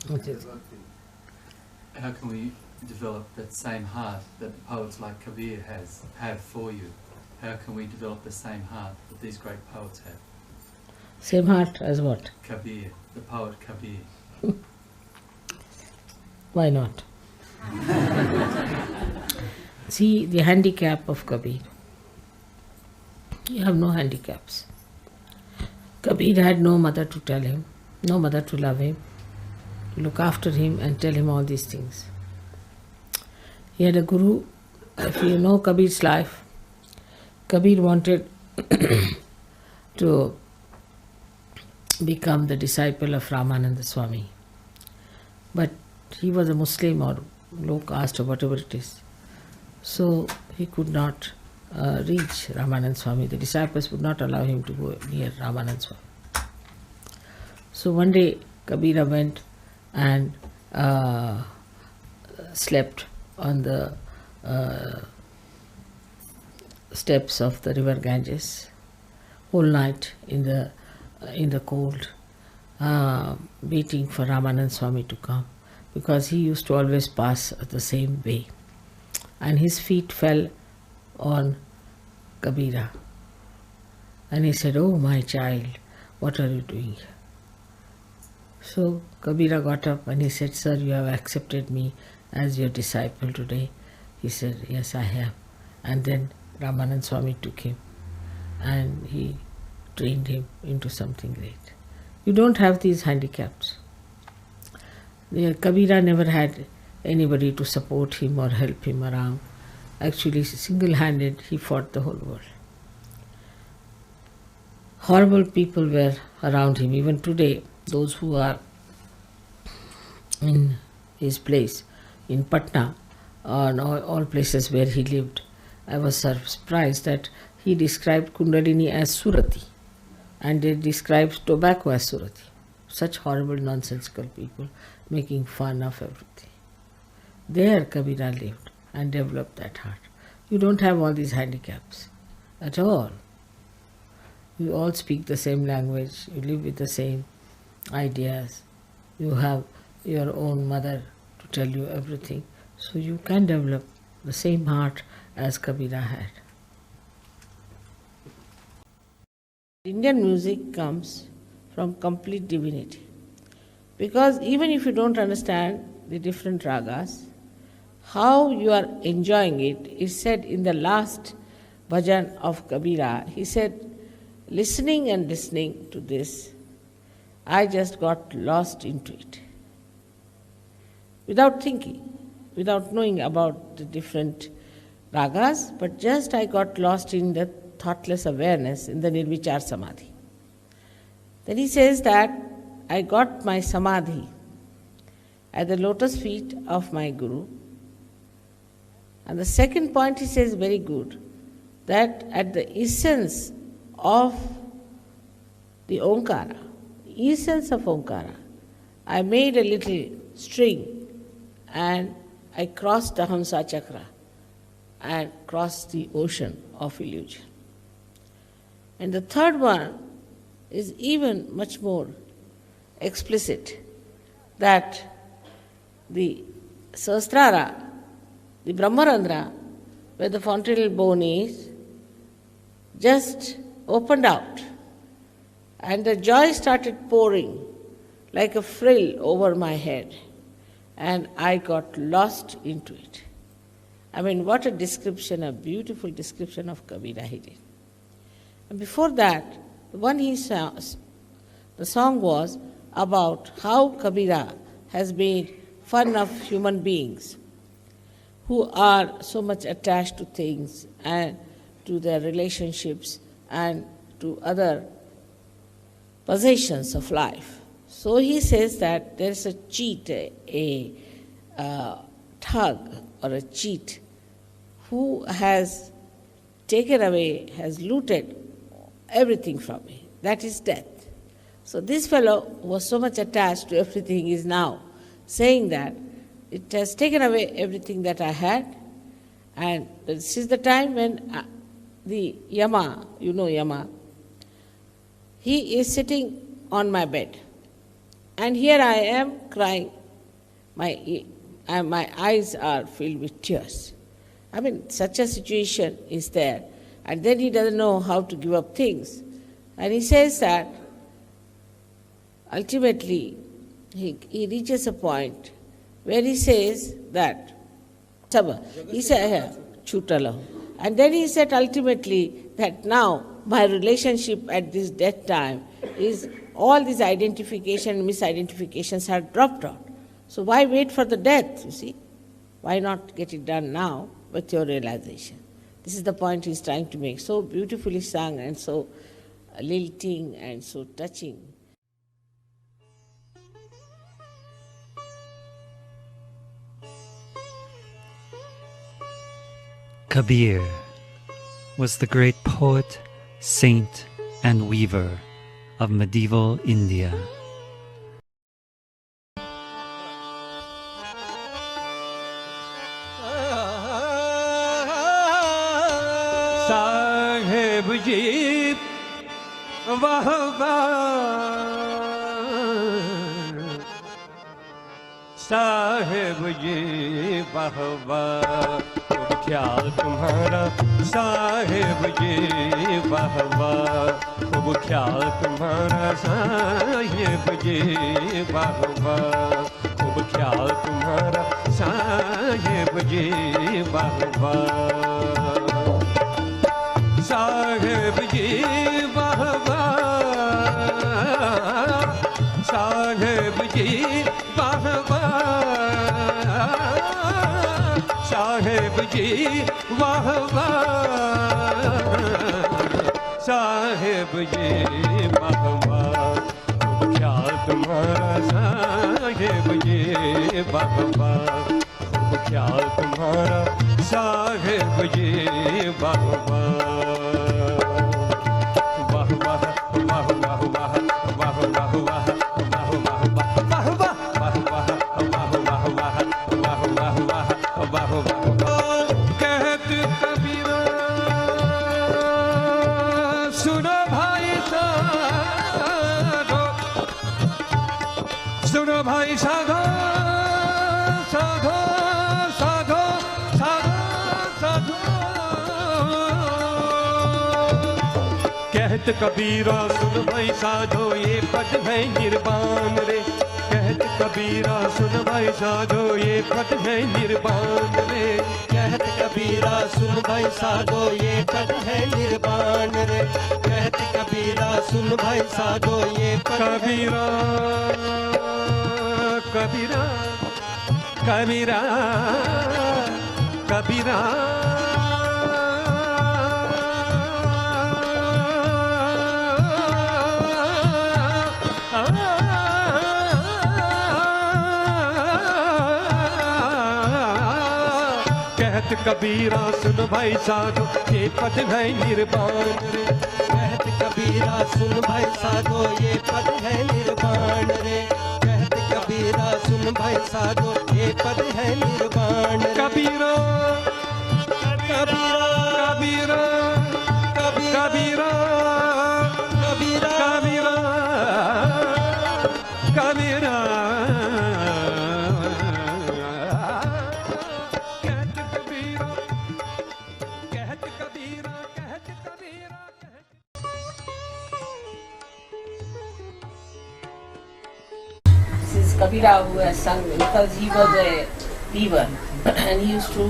What is How can we develop that same heart that poets like Kabir have for you? How can we develop the same heart that these great poets have? Same heart as what? Kabir, the poet Kabir. Why not? See the handicap of Kabir. You have no handicaps. Kabir had no mother to tell him, no mother to love him, look after him and tell him all these things. He had a guru. If you know Kabir's life, Kabir wanted to become the disciple of Ramananda Swami. But he was a Muslim or low caste or whatever it is. So he could not reach Ramananda Swami. The disciples would not allow him to go near Ramananda Swami. So one day Kabira went and slept on the steps of the river Ganges whole night in the cold, waiting for Ramananda Swami to come, because he used to always pass the same way, and his feet fell on Kabira, and he said, "Oh my child, what are you doing?" So Kabira got up and he said, "Sir, you have accepted me as your disciple today." He said, "Yes, I have." And then Ramananda Swami took him and he trained him into something great. You don't have these handicaps. Kabira never had anybody to support him or help him around. Actually, single-handed, he fought the whole world. Horrible people were around him. Even today, those who are in his place, in Patna, and all places where he lived, I was surprised that he described Kundalini as Surati, and they described tobacco as Surati. Such horrible, nonsensical people making fun of everything. There Kabira lived and developed that heart. You don't have all these handicaps at all. You all speak the same language, you live with the same ideas, you have your own mother to tell you everything, so you can develop the same heart as Kabira had. Indian music comes from complete divinity, because even if you don't understand the different ragas, how you are enjoying it is said in the last bhajan of Kabira. He said, listening and listening to this, I just got lost into it. Without thinking, without knowing about the different ragas, but just I got lost in the thoughtless awareness in the Nirvichar Samadhi. Then he says that I got my Samadhi at the lotus feet of my Guru. And the second point he says very good, that at the essence of the Omkara, essence of Omkara, I made a little string and I crossed the Hamsa Chakra and crossed the ocean of illusion. And the third one is even much more explicit, that the Sahasrara, the Brahmarandra, where the fontanel bone is, just opened out and the joy started pouring like a frill over my head and I got lost into it. I mean, what a description, a beautiful description of Kabira he did. And before that, the one he sang, the song was about how Kabira has made fun of human beings who are so much attached to things and to their relationships and to other possessions of life. So he says that there is a cheat, a thug or a cheat who has taken away, has looted everything from me. That is death. So this fellow was so much attached to everything is now saying that it has taken away everything that I had, and this is the time when the Yama, you know Yama, he is sitting on my bed And here I am crying. My eyes are filled with tears. I mean, such a situation is there. And then he doesn't know how to give up things. And he says that ultimately he reaches a point where he says that, he said, Chutala. And then he said ultimately that now my relationship at this death time is all these identification, misidentifications are dropped out. So why wait for the death, you see? Why not get it done now with your realization? This is the point he's trying to make. So beautifully sung and so lilting and so touching. Kabir was the great poet, saint, and weaver of medieval India. Sahib ji, wah wah. Sahib ji, wah wah. ख्याल तुम्हारा साहिब जी वाह वाह, खूब ख्याल तुम्हारा साहिब जी वाह वाह, खूब ख्याल तुम्हारा साहिब जी वाह वाह। साहिब जी वाह वाह, साहिब जी वाह वाह, साहिब जी वाह वाह, साहिब जी वाह वाह, खूब ख्याल तुम्हारा साहिब जी वाह वाह, खूब ख्याल तुम्हारा साहिब जी वाह वाह। वाह वाह वाह वाह वाह वाह वाह वाह कहत कबीरा सुनो भाई साधो, सुनो भाई साधो साधो साधो साधो साधो। कहत कबीरा सुन भाई साधो ये पद है निर्वाण रे, कहत कबीरा सुन भाई साधो ये पद है निर्वाण रे, कहत कबीरा सुन भाई साधो ये पद है निर्वाण रे, कहत कबीरा सुन भाई साधो ये कबीरा कबीरा कबीरा कबीरा कहत कबीरा सुन भाई साधो ये पद है निर्वाण रे, कहत कबीरा सुन भाई साधो ये पद है निर्वाण रे, कहत कबीरा सुन भाई साधो ये पद है निर्वाण। कबीरा कबीरा कबीरा कबीरा कबीरा कबीरा कबीरा Kabira, who has sung, because he was a weaver and he used to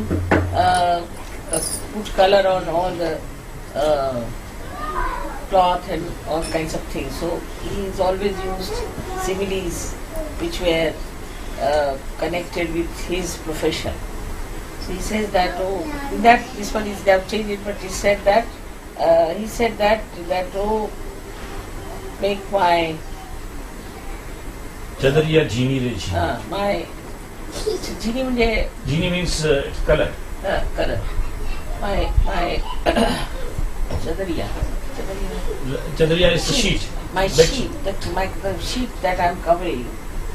put color on all the cloth and all kinds of things. So he's always used similes which were connected with his profession. So he says that, this one is, they have changed it, but he said that, make my Chadariya Genie re Genie. My Genie means color. Color. My Chadariya. Chadariya is the sheet. My sheet, the sheet that I am covering,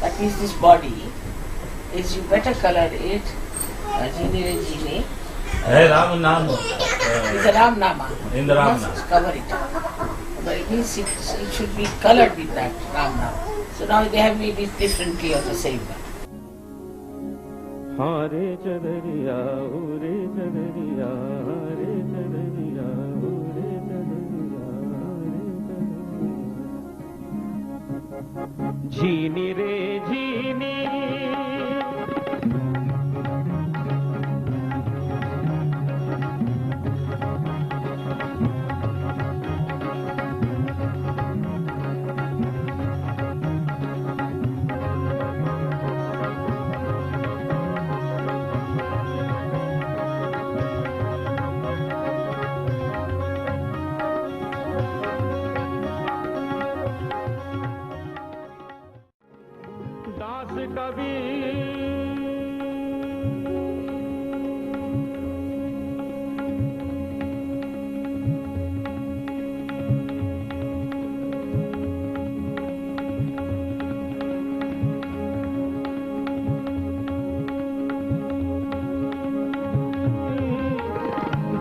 that means this body, is you better color it, Genie re Genie. Ram Naam. It's a Ram Nama. In the Ram Nama. Nama. Cover it. but it means it should be colored with that Ram Naam. So now they have made it differently or the same way. हारे चदरिया रे चदरिया रे चदरिया रे चदरिया झीनी रे झीनी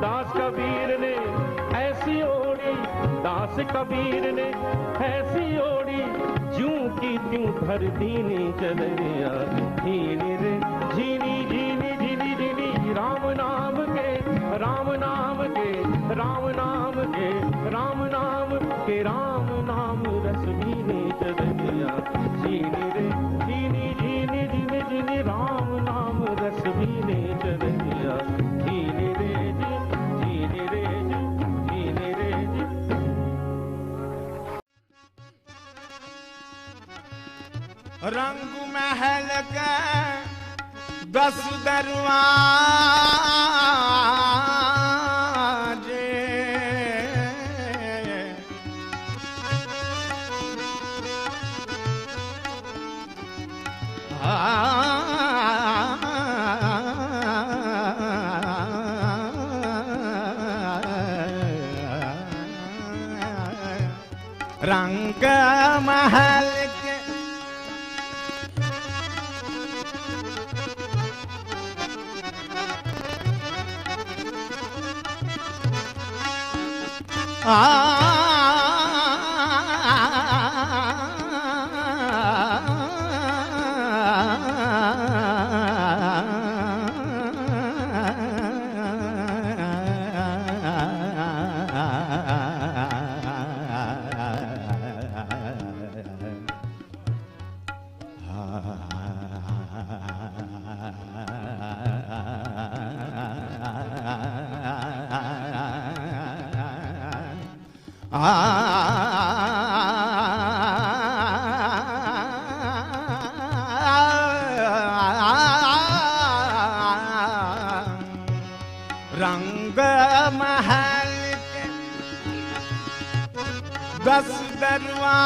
दास कबीर ने ऐसी ओढ़ी दास कबीर ने ऐसी ओढ़ी जूं की त्यों भर दीनी चदरिया झीनी रे झीनी झीनी झीनी झीनी राम नाम के राम नाम के राम नाम के राम नाम के राम नाम रस भीनी चदरिया झीनी रे झीनी झीनी झीनी झीनी राम नाम रस भीनी चदरिया झीनी रे झीनी रे झीनी रे रंग महल के 10 दरवाजे रंग महल के रंग महल के 10 दरवाजे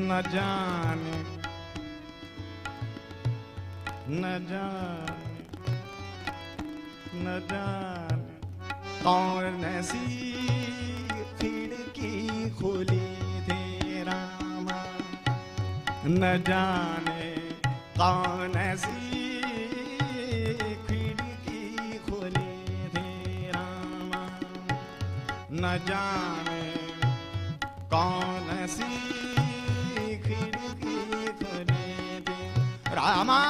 न जाने न जाने न जाने कौन सी खिड़की खुली थी रामा न जाने कौन सी खिड़की खुली थी रामा न जाने कौन सी खिड़की खुली थी रामा